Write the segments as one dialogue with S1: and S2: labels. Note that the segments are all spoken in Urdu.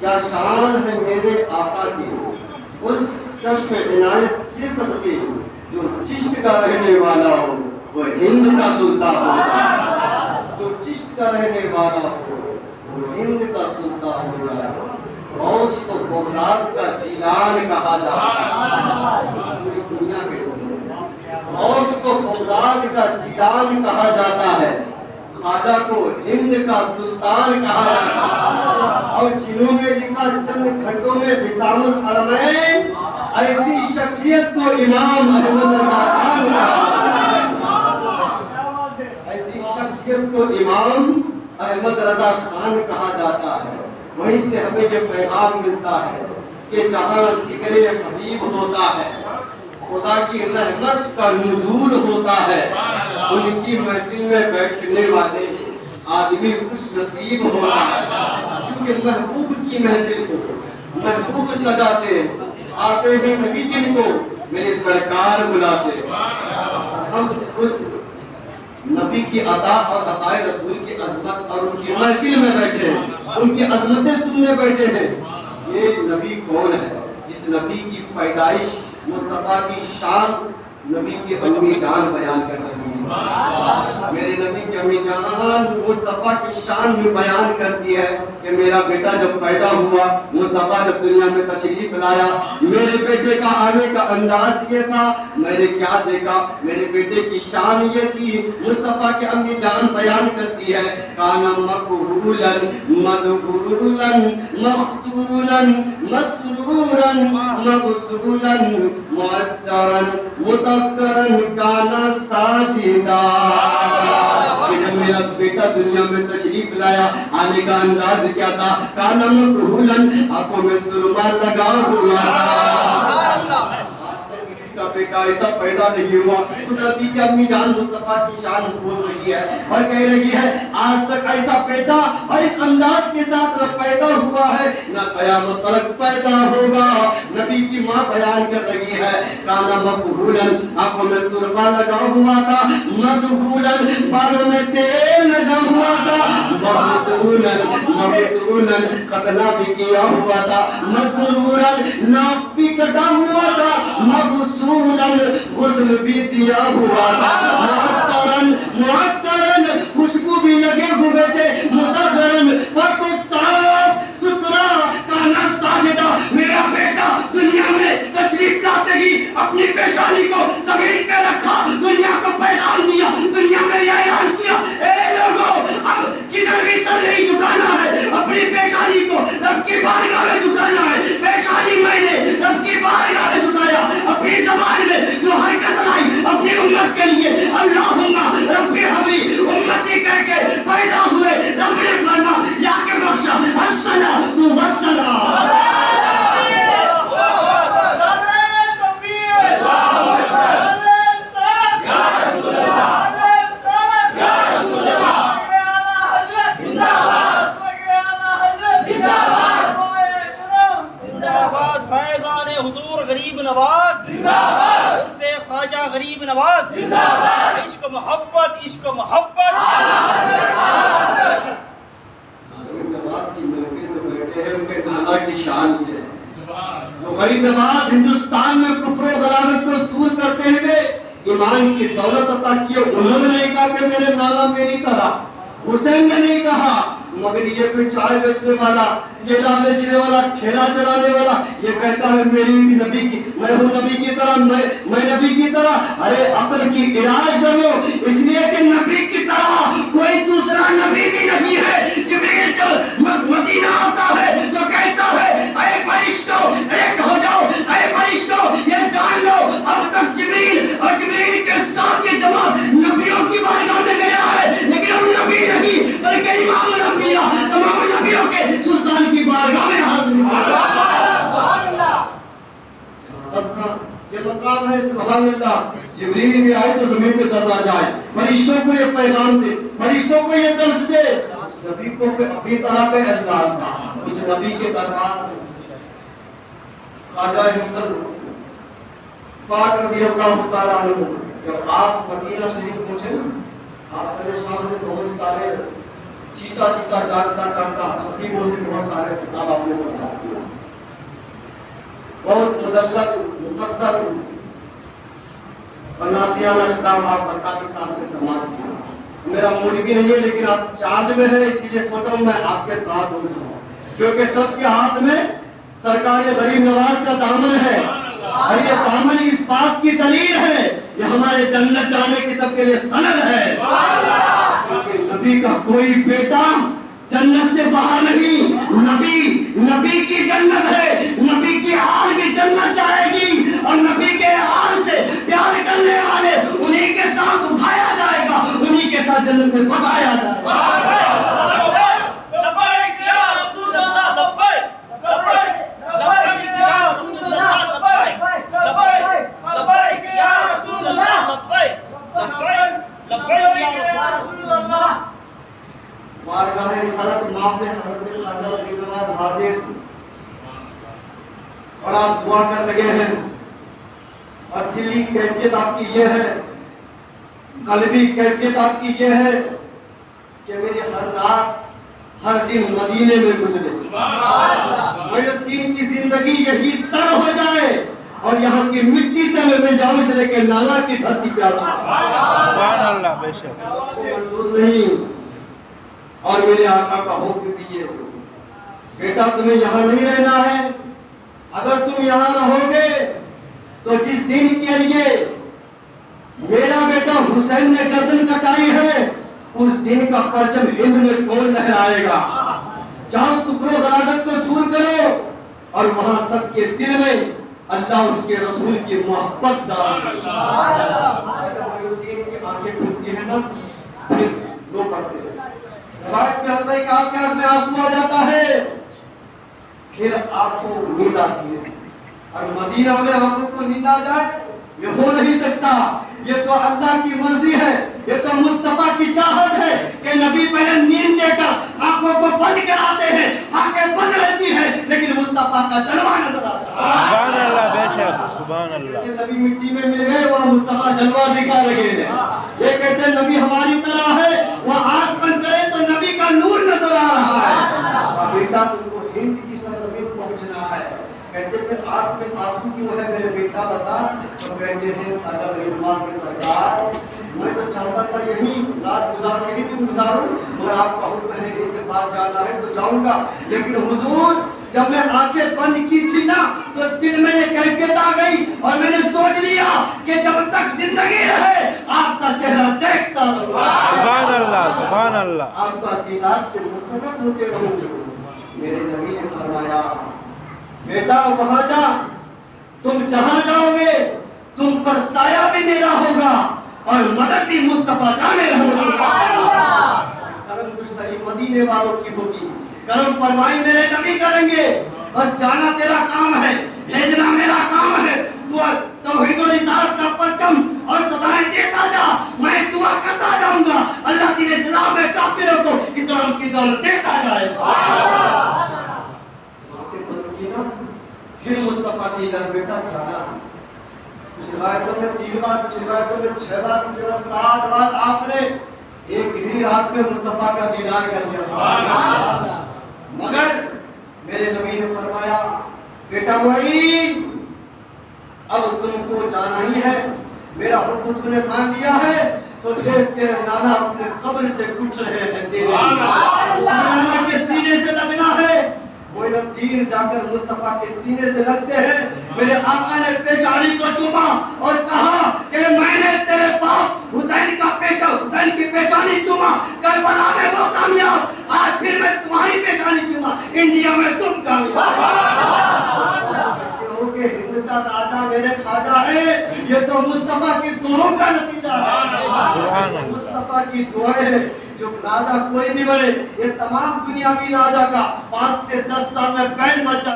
S1: کیا شان ہے میرے آقا کی اس چشم عنایت کے صدقے، جو چشت کا رہنے والا ہو وہ ہند کا سلطان ہو جائے، جو چشت کا رہنے والا ہو وہ ہند کا سلطان ہو جائے۔ غوث کو بغداد کا جیلان کہا جاتا ہے، پوری دنیا کے غوث کو بغداد کا جیلان کہا جاتا ہے، خواجہ کو ہند کا سلطان کہا جاتا ہے۔ اور جنہوں نے لکھا چند گھنٹوں میں حسام الحرمین، ایسی شخصیت کو امام احمد رضا خان کہا جاتا ہے، ایسی شخصیت کو امام احمد رضا خان کہا جاتا ہے۔ وہیں سے ہمیں یہ پیغام ملتا ہے کہ جہاں ذکر حبیب ہوتا ہے خدا کی رحمت کا نزول ہوتا ہے، ان کی محفل میں بیٹھنے والے آدمی خوش نصیب ہوتا ہے، کیونکہ محبوب کی محفل کو محبوب سجاتے آتے ہیں نبی جن کو میرے سرکار بلاتے۔ ہم اس نبی کی عطا اور عطائے رسول کی عظمت اور ان کی محفل میں بیٹھے ہیں، ان کی عظمتیں سننے بیٹھے ہیں۔ یہ نبی کون ہے؟ جس نبی کی پیدائش مصطفیٰ کی شان نبی کی امی جان بیان کر رہی ہے، میرے نبی کی امی جان مصطفیٰ کی شان میں بیان کرتی ہے کہ میرا بیٹا جب پیدا ہوا، مصطفیٰ جب دنیا میں تشریف لایا، میرے بیٹے کا آنے کا انداز یہ تھا، میں نے کیا دیکھا، میرے بیٹے کی شان یہ تھی۔ مصطفیٰ کی امی جان بیان کرتی ہے کانا مقبولا مدبولا مختولا مسرورا مغسولا معطرا مطهرا کانا ساجدا۔ جب میرا بیٹا دنیا میں تشریف لایا، آنے کا انداز کیا تھا؟ کانا مقبولا، آنکھوں میں سرما لگا ہوا تھا۔ کا بیٹا ایسا پیدا نہیں ہوا۔ تو نبی کی امی جان مصطفیٰ کی شان بول رہی ہے اور کہہ رہی ہے آج تک ایسا بیٹا اور اس انداز کے ساتھ نہ پیدا ہوا ہے نہ قیامت تک پیدا ہوگا۔ نبی کی ماں بیان کر رہی ہے کانا مقبولا، آنکھوں میں سرما لگا ہوا تھا، مدبولا، بالوں میں تیل لگا ہوا تھا، مغتولا، ختنہ بھی کیا ہوا تھا، مسرورا، ناف بھی کٹا ہوا تھا، مغسولا، غسل بھی دیا ہوا تھا، معطرن، خوشبو بھی لگے ہوئے تھے، مطہرن، پاک و صاف ستھرا، کانا ساجدہ۔ میرا بیٹا دنیا میں تشریف لاتے ہی اپنی پیشانی کو زمین پہ رکھا، دنیا کو پیغام دیا، دنیا میں یہ اعلان کیا اے لوگوں اب کدھر بھی سر نہیں جھکانا ہے، اپنی پیشانی کو رب کی بارگاہ میں جھکانا ہے۔ پیشانی میں نے رب کی بارگاہ میں جھکایا، اپنی زبان میں جو حرکت لائی اپنی امت کے لیے اللہم رب حبیب امتی کہہ کے پیدا ہوئے، رب نے فرما یا کے بخشا الصلاۃ والسلام۔
S2: غریب نواز عشق محبت، عشق محبت۔
S1: غریب نواز کی محفل میں بیٹھے ہیں، ان کے نانا کی شان یہ ہے جو غریب نواز ہندوستان میں کفر و غلاظت کو دور کرتے ہوئے ایمان کی دولت عطا کی۔ انہوں نے نہیں کہا کہ میرے نانا میری طرح، حسین نے نہیں کہا، مگر یہ کوئی چائے بیچنے والا، کیلا بیچنے والا، ٹھیلا چلانے والا یہ کہتا ہے میری نبی کی، میں ہوں نبی کی طرح، میں نبی کی طرح۔ ارے عقل کی علاج کرو، اس لیے کہ نبی کی طرح کوئی دوسرا نبی بھی نہیں ہے۔ جبریل جب مدینہ آتا ہے تو کہتا ہے اے فرشتوں ایک ہو جاؤ، اے فرشتوں یہ جان لو اب تک جبریل اور جبریل کے ساتھ یہ جماعت نبیوں کی بارگاہ میں گیا ہے، لیکن ہم نبی نہیں بلکہ امام الانبیاء تمام نبیوں کے سلطان کی بارگاہ میں حاضر ہیں۔ اب کا یہ مقام ہے سبحان اللہ، جبریل بھی آئے تو زمین پہ درلا جائے، فرشتوں کو یہ پیغام دے، فرشتوں کو یہ درس دے، اس نبی کو اپنی طرح پہ اللہ کا اس نبی کے دربار میں خواجہ ہمدر پاک رضی اللہ تعالیٰ عنہ جب آپ مدینہ شریف پہنچے نا، آپ صلی اللہ علیہ وسلم سے بہت سارے چیتا چیتا جانتا جانتا خطیبوں سے بہت سارے خطاب آپ نے سماعت کیا، بہت مدلل مفصل اور ناسیانہ خطاب آپ برکاتی صاحب سے سماعت کیا۔ میرا موڈ بھی نہیں ہے لیکن آپ چارج میں ہیں، اسی لیے سوچا ہوں میں آپ کے ساتھ ہو جاؤں، کیونکہ سب کے ہاتھ میں سرکار غریب نواز کا دامن ہے، اور یہ دامن اس بات کی دلیل ہے، یہ ہمارے جنت جانے کی سب کے لیے سند ہے، کیونکہ نبی کا کوئی بیٹا جنت سے باہر نہیں، نبی کی جنت ہے، نبی کی آل بھی جنت جائے گی، اور نبی کے آل سے پیار کرنے والے انہی کے ساتھ اٹھایا جائے گا، انہی کے ساتھ جنت میں بسایا جائے گا۔
S2: لبیک یا رسول اللہ، لبیک لبیک یا رسول اللہ، لبیک لبیک یا رسول اللہ، لبیک لبیک یا رسول اللہ۔
S1: بارگاہ رسالت ماہ میں حضرت خواجہ غریب نواز حاضر، اور آپ دعا کر لگے ہیں، اور دلی کیفیت آپ کی یہ ہے، قلبی کیفیت آپ کی یہ ہے کہ میری ہر رات ہر دن مدینے میں گزرے، میرے دین کی زندگی یہی تر ہو جائے، اور یہاں کی مٹی سے میں مل جاؤں، سے لے کے نالا کی دھرتی پہ آ جاؤں۔
S3: سبحان اللہ، بے شک
S1: منظور نہیں، اور میرے آقا کا حکم بھی یہ ہو، بیٹا تمہیں یہاں نہیں رہنا ہے، اگر تم یہاں رہو گے تو جس دن کے لیے میرا بیٹا حسین نے گردن کٹائی ہے، اس دن کا پرچم ہند میں کون لہرائے گا؟ جاؤ کفر و غلاظت کو دور کرو، اور وہاں سب کے دل میں اللہ اس کے رسول کی محبت ڈال۔ جب معین کی آنکھیں کھلتی ہیں نا، پھر رو پڑتے ہیں، روایت میں آتا ہے کہ آپ کے آنکھ میں آنسو آ جاتا ہے، پھر آپ کو نیند آتی ہے، اور مدینہ میں آنکھوں کو نیند آ جائے یہ ہو نہیں سکتا، یہ تو اللہ کی مرضی ہے، یہ تو مصطفیٰ کی چاہت ہے کہ نبی پہلے نیند دے کر آنکھوں کو بند کراتے ہیں، آنکھیں بند رہتی ہیں لیکن مصطفیٰ کا جلوہ نظر آتا ہے۔
S3: سبحان اللہ، بے شک سبحان اللہ۔
S1: نبی مٹی میں مل گئے، وہ مصطفیٰ جلوہ دکھا لگے ہیں، یہ کہتے ہیں نبی ہماری طرح ہے، وہ آنکھ بند کرے تو نبی کا نور نظر آ رہا ہے۔ بیٹا تم کو ہند کی سرزمین پہنچنا ہے، کہتے ہیں پھر آنکھ میں آنسو کی وہ ہے میرے بیٹا بتا، تو کہتے ہیں خواجہ غریب نواز کے سرکار میں تو چاہتا تھا یہی رات گزار یہی دن گزاروں، مگر آپ کا حکم ہے ان کے پاس جانا ہے تو جاؤں گا، لیکن حضور جب میں آنکھیں بند کی تھی نا تو دل میں یہ کیفیت آ گئی، اور میں نے سوچ لیا کہ جب تک زندگی رہے آپ کا چہرہ دیکھتا رہوں،
S3: سبحان اللہ، سبحان اللہ،
S1: آپ کا دیدار سے مسرت ہوتے رہوں۔ میرے نبی نے فرمایا بیٹا وہاں جا، تم جہاں جاؤ گے تم پر سایہ بھی میرا ہوگا اور مدد بھی مصطفیٰ جانے رہا۔ کرم گشتری مدینے والوں کی ہوگی، کرم فرمائی میرے نبی کریں گے، بس جانا تیرا کام ہے، بھیجنا میرا کام ہے، تو توحید و رسالت کا پرچم اور صدائیں دیتا جا، میں دعا کرتا جاؤں گا، اللہ دین اسلام میں کافروں کو اسلام کی دولت دیتا جائے۔ پھر مصطفیٰ کی جان بیٹا جانا، کچھ روایتوں میں 3 بار، کچھ روایتوں میں 6 بار، کچھ روایتوں میں 7 بار آپ نے ایک ہی رات میں مصطفیٰ کا دیدار کر لیا۔ مگر میرے نبی نے فرمایا بیٹا معین اب تم کو جانا ہی ہے، میرا حکم تم نے مان لیا ہے تو پھر تیرے نانا اپنے قبر سے اٹھ رہے ہیں، تیرے نانا کے سینے سے لگنا ہے۔ معین الدین جا کر مصطفیٰ کے سینے سے لگتے ہیں، میرے آقا نے پیشانی کو چوما اور کہا کہ میں نے تیرے باپ حسین کی پیشانی چوما، کربلا میں وہ کامیاب، آج پھر میں تمہاری پیشانی چوما، انڈیا میں تم کامیاب۔ کہ ہند کا راجہ میرے خواجہ ہے، یہ تو مصطفیٰ کی دعاؤں کا نتیجہ ہے، مصطفیٰ کی دعائیں جو راجہ کوئی بھی بڑھے، یہ تمام دنیاوی راجہ کا 5 سے 10 سال میں بین بچہ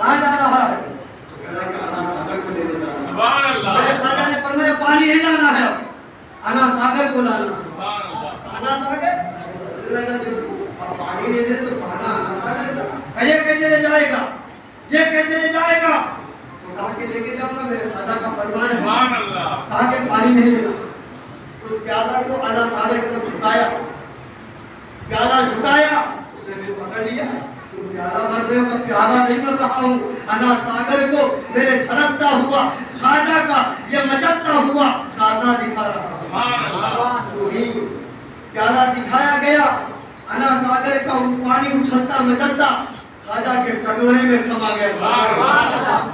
S1: کہاں جا رہا ہے؟ کہا کہ انا ساگر کو لینے جا رہا ہے۔ میرے خواجہ نے فرمایا پانی نہیں لانا ہے، انا ساگر کو لانا ہے۔ انا ساگر لگا اب پانی نہیں دے تو کہنا انا ساگر کا، یہ کیسے لے جائے گا، یہ کیسے لے جائے گا؟ تو کہا کہ لے کے جاؤں گا، میرے خواجہ کا فرمان ہے۔ کہا کہ پانی نہیں لینا، اس پیالہ کو انا ساگر کی طرف جھکایا، پیالہ جھکایا، اس نے بھی پکڑ لیا، تم پیالہ بھر رہے ہو، میں پیالہ نہیں بھر رہا ہوں، انا ساگر کو میرے جھلکتا ہوا خواجہ کا یہ مچلتا ہوا کاسا دکھا رہا ہوں۔ پیالہ دکھایا گیا، انا ساگر کا پانی اچھلتا مچلتا خواجہ کے کٹورے میں سما گیا۔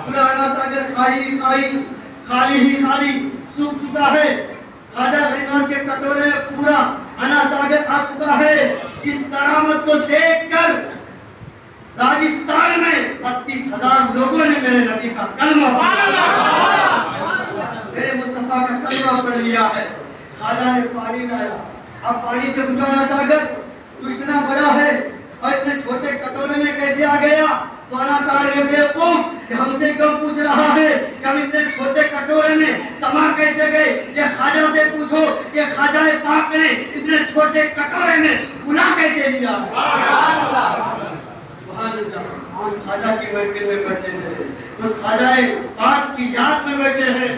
S1: پورا انا ساگر خالی ہی خالی سوکھ چکا ہے۔ خواجہ غریب نواز کے کٹورے میں پورا انا ساگر آ چکا ہے۔ اس کرامت کو دیکھ کر راجستھان میں 32,000 لوگوں نے میرے نبی کا کلمہ میرے مصطفیٰ کا کلمہ پڑھ لیا ہے۔ خواجہ نے پانی لایا، اب پانی سے پوچھا انا ساگر تو اتنا بڑا ہے اور اتنے چھوٹے کٹورے میں کیسے آ گیا؟ تو انا ساگر بیوقوف، یہ ہم سے کم پوچھ رہا ہے کہ ہم اتنے چھوٹے کٹورے میں سما کیسے گئے؟ یہ خواجہ سے پوچھو کہ خواجہ پاک نے اتنے چھوٹے کٹورے میں بلا کیسے لیا؟ سبحان اللہ۔ اس خواجہ کی محفل میں بیٹھے ہیں، اس خواجہ پاک کی یاد میں بیٹھے ہیں،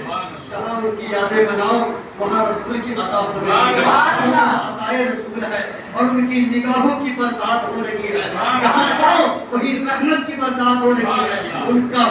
S1: جہاں ان کی یادیں مناؤ وہاں رسول کی عطا ہو رہی ہے، عطائے رسول ہے، اور ان کی نگاہوں کی برسات ہو رہی ہے، جہاں جاؤ وہی رحمت کی برسات ہو رہی ہے۔ ان کا